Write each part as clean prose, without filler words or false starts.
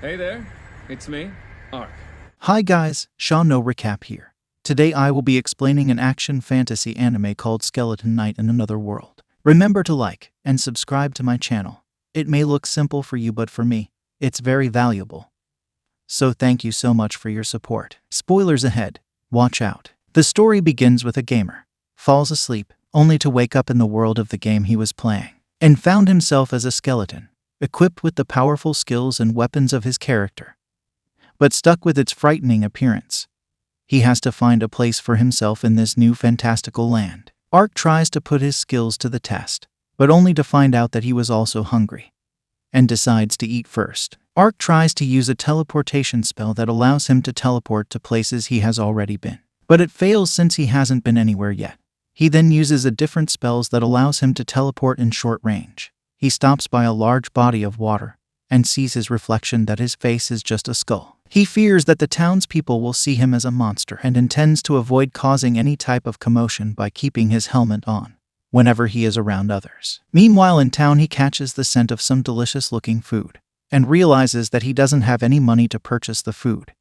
Hey there, it's me, Ark. Hi guys, Sean No Recap here. Today I will be explaining an action fantasy anime called Skeleton Knight in Another World. Remember to like and subscribe to my channel. It may look simple for you, but for me, it's very valuable. So thank you so much for your support. Spoilers ahead, watch out. The story begins with a gamer falls asleep, only to wake up in the world of the game he was playing, and found himself as a skeleton, equipped with the powerful skills and weapons of his character, but stuck with its frightening appearance. He has to find a place for himself in this new fantastical land. Ark tries to put his skills to the test, but only to find out that he was also hungry, and decides to eat first. Ark tries to use a teleportation spell that allows him to teleport to places he has already been, but it fails since he hasn't been anywhere yet. He then uses a different spells that allows him to teleport in short range. He stops by a large body of water and sees his reflection that his face is just a skull. He fears that the townspeople will see him as a monster and intends to avoid causing any type of commotion by keeping his helmet on whenever he is around others. Meanwhile in town he catches the scent of some delicious-looking food and realizes that he doesn't have any money to purchase the food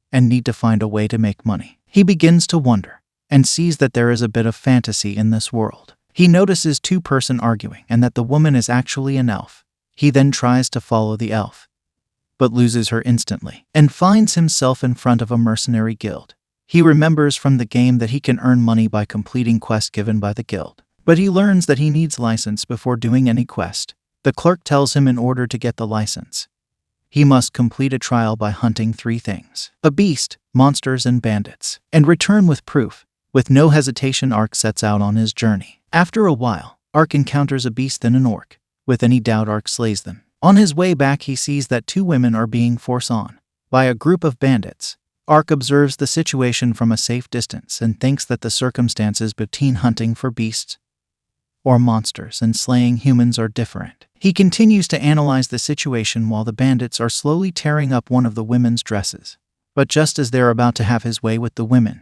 and need to find a way to make money. He begins to wonder and sees that there is a bit of fantasy in this world. He notices two persons arguing and that the woman is actually an elf. He then tries to follow the elf, but loses her instantly, and finds himself in front of a mercenary guild. He remembers from the game that he can earn money by completing quests given by the guild, but he learns that he needs license before doing any quest. The clerk tells him in order to get the license, he must complete a trial by hunting 3 things: a beast, monsters, and bandits, and return with proof. With no hesitation, Ark sets out on his journey. After a while, Ark encounters a beast then an orc. With any doubt, Ark slays them. On his way back, he sees that 2 women are being forced on by a group of bandits. Ark observes the situation from a safe distance and thinks that the circumstances between hunting for beasts or monsters and slaying humans are different. He continues to analyze the situation while the bandits are slowly tearing up one of the women's dresses. But just as they're about to have his way with the women,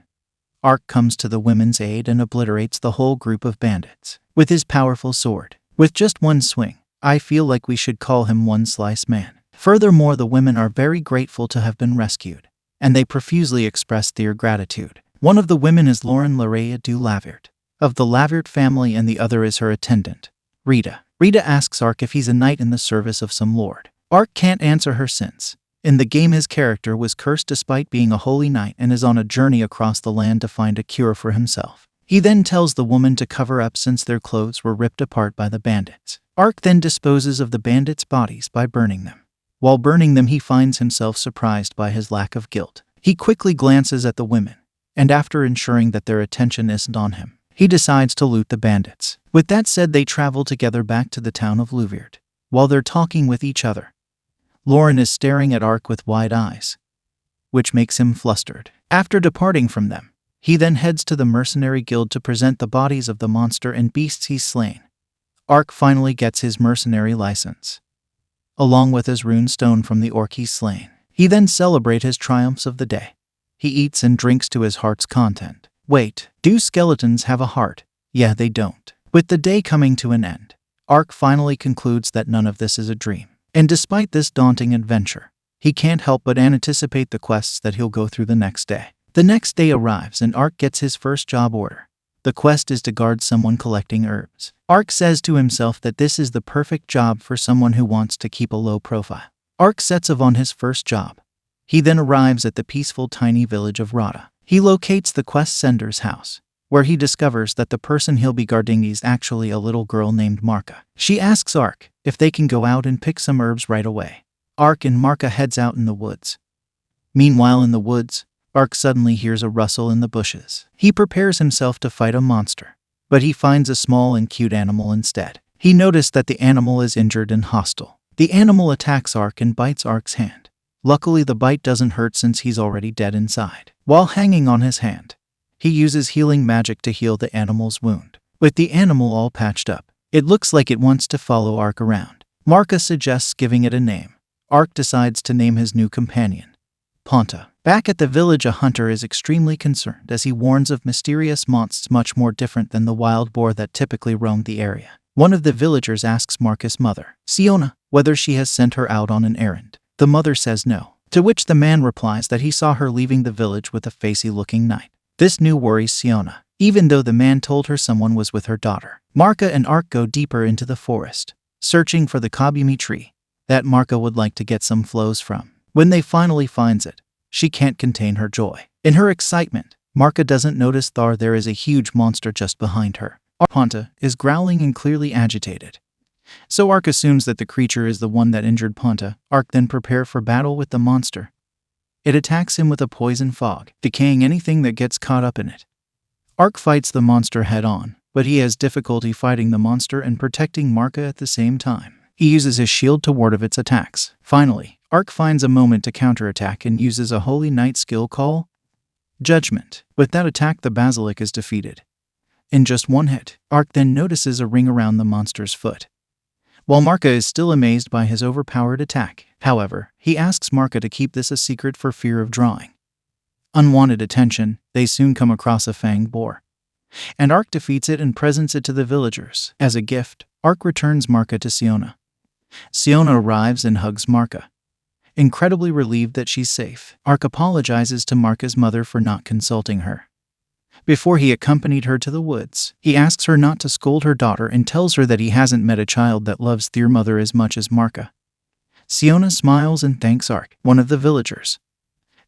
Ark comes to the women's aid and obliterates the whole group of bandits with his powerful sword. With just one swing, I feel like we should call him One Slice Man. Furthermore, the women are very grateful to have been rescued, and they profusely express their gratitude. One of the women is Lauren Larea du Lavert, of the Lavert family, and the other is her attendant, Rita. Rita asks Ark if he's a knight in the service of some lord. Ark can't answer her since in the game his character was cursed despite being a holy knight and is on a journey across the land to find a cure for himself. He then tells the woman to cover up since their clothes were ripped apart by the bandits. Ark then disposes of the bandits' bodies by burning them. While burning them, he finds himself surprised by his lack of guilt. He quickly glances at the women, and after ensuring that their attention isn't on him, he decides to loot the bandits. With that said, they travel together back to the town of Louviert. While they're talking with each other, Lauren is staring at Ark with wide eyes, which makes him flustered. After departing from them, he then heads to the mercenary guild to present the bodies of the monster and beasts he's slain. Ark finally gets his mercenary license, along with his rune stone from the orc he's slain. He then celebrates his triumphs of the day. He eats and drinks to his heart's content. Wait, do skeletons have a heart? Yeah, they don't. With the day coming to an end, Ark finally concludes that none of this is a dream. And despite this daunting adventure, he can't help but anticipate the quests that he'll go through the next day. The next day arrives and Ark gets his first job order. The quest is to guard someone collecting herbs. Ark says to himself that this is the perfect job for someone who wants to keep a low profile. Ark sets off on his first job. He then arrives at the peaceful tiny village of Rada. He locates the quest sender's house, where he discovers that the person he'll be guarding is actually a little girl named Marka. She asks Ark if they can go out and pick some herbs right away. Ark and Marka heads out in the woods. Meanwhile in the woods, Ark suddenly hears a rustle in the bushes. He prepares himself to fight a monster, but he finds a small and cute animal instead. He noticed that the animal is injured and hostile. The animal attacks Ark and bites Ark's hand. Luckily, the bite doesn't hurt since he's already dead inside. While hanging on his hand, he uses healing magic to heal the animal's wound. With the animal all patched up, it looks like it wants to follow Ark around. Marka suggests giving it a name. Ark decides to name his new companion Ponta. Back at the village, a hunter is extremely concerned as he warns of mysterious monsters much more different than the wild boar that typically roamed the area. One of the villagers asks Marcus' mother, Siona, whether she has sent her out on an errand. The mother says no, to which the man replies that he saw her leaving the village with a facey-looking knight. This new worries Siona, even though the man told her someone was with her daughter. Marka and Ark go deeper into the forest, searching for the kabumi tree that Marka would like to get some flows from. When they finally finds it, she can't contain her joy. In her excitement, Marka doesn't notice there is a huge monster just behind her. Ponta is growling and clearly agitated. So Ark assumes that the creature is the one that injured Ponta. Ark then prepares for battle with the monster. It attacks him with a poison fog, decaying anything that gets caught up in it. Ark fights the monster head-on, but he has difficulty fighting the monster and protecting Marka at the same time. He uses his shield to ward off its attacks. Finally, Ark finds a moment to counterattack and uses a Holy Knight skill called Judgment. With that attack, the basilisk is defeated. In just one hit, Ark then notices a ring around the monster's foot. While Marka is still amazed by his overpowered attack, however, he asks Marka to keep this a secret for fear of drawing unwanted attention. They soon come across a fanged boar, and Ark defeats it and presents it to the villagers. As a gift, Ark returns Marka to Siona. Siona arrives and hugs Marka. Incredibly relieved that she's safe, Ark apologizes to Marka's mother for not consulting her. Before he accompanied her to the woods, he asks her not to scold her daughter and tells her that he hasn't met a child that loves their mother as much as Marka. Siona smiles and thanks Ark. One of the villagers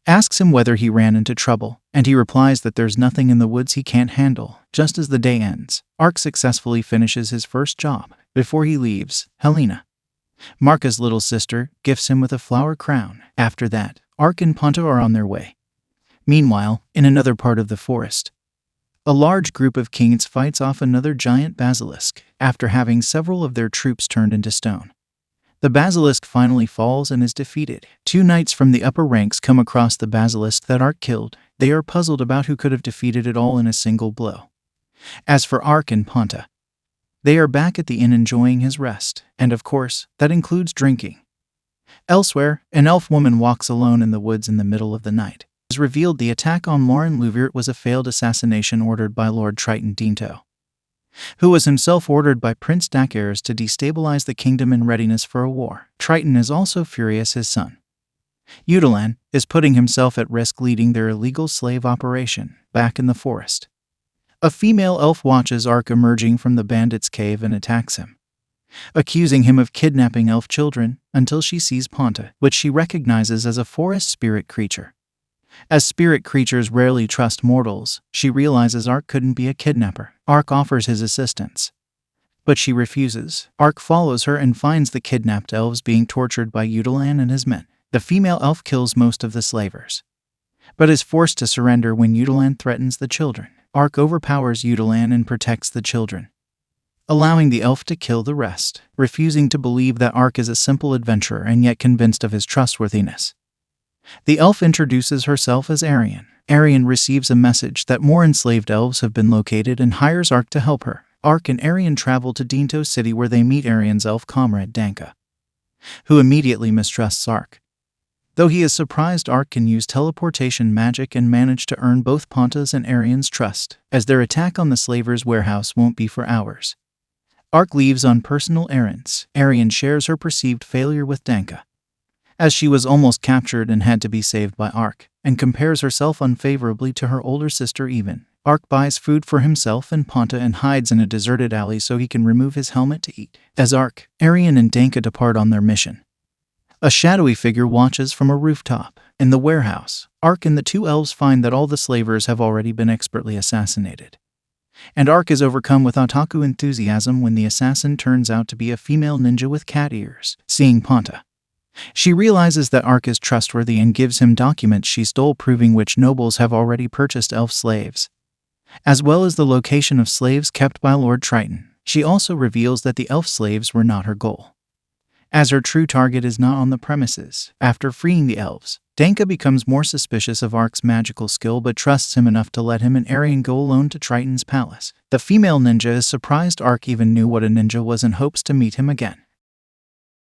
asks him whether he ran into trouble, and he replies that there's nothing in the woods he can't handle. Just as the day ends, Ark successfully finishes his first job. Before he leaves, Helena, Marka's little sister, gifts him with a flower crown. After that, Ark and Ponta are on their way. Meanwhile, in another part of the forest, a large group of kings fights off another giant basilisk after having several of their troops turned into stone. The basilisk finally falls and is defeated. Two knights from the upper ranks come across the basilisk that Ark killed. They are puzzled about who could have defeated it all in a single blow. As for Ark and Ponta, they are back at the inn enjoying his rest, and of course, that includes drinking. Elsewhere, an elf woman walks alone in the woods in the middle of the night. It is revealed the attack on Lauren Louvert was a failed assassination ordered by Lord Triton Dinto, who was himself ordered by Prince Dakares to destabilize the kingdom in readiness for a war. Triton is also furious his son, Udalan, is putting himself at risk leading their illegal slave operation back in the forest. A female elf watches Ark emerging from the bandits' cave and attacks him, accusing him of kidnapping elf children until she sees Ponta, which she recognizes as a forest spirit creature. As spirit creatures rarely trust mortals, she realizes Ark couldn't be a kidnapper. Ark offers his assistance, but she refuses. Ark follows her and finds the kidnapped elves being tortured by Udalan and his men. The female elf kills most of the slavers, but is forced to surrender when Udalan threatens the children. Ark overpowers Udalan and protects the children, allowing the elf to kill the rest, refusing to believe that Ark is a simple adventurer and yet convinced of his trustworthiness. The elf introduces herself as Arian. Arian receives a message that more enslaved elves have been located and hires Ark to help her. Ark and Arian travel to Dinto City where they meet Arian's elf comrade Danka, who immediately mistrusts Ark. Though he is surprised Ark can use teleportation magic and manage to earn both Ponta's and Arian's trust, as their attack on the slavers' warehouse won't be for hours. Ark leaves on personal errands. Arian shares her perceived failure with Danka, as she was almost captured and had to be saved by Ark, and compares herself unfavorably to her older sister Even. Ark buys food for himself and Ponta and hides in a deserted alley so he can remove his helmet to eat. As Ark, Arian and Danka depart on their mission, a shadowy figure watches from a rooftop. In the warehouse, Ark and the two elves find that all the slavers have already been expertly assassinated, and Ark is overcome with otaku enthusiasm when the assassin turns out to be a female ninja with cat ears. Seeing Ponta, she realizes that Ark is trustworthy and gives him documents she stole proving which nobles have already purchased elf slaves, as well as the location of slaves kept by Lord Triton. She also reveals that the elf slaves were not her goal, as her true target is not on the premises. After freeing the elves, Danka becomes more suspicious of Ark's magical skill but trusts him enough to let him and Arian go alone to Triton's palace. The female ninja is surprised Ark even knew what a ninja was and hopes to meet him again.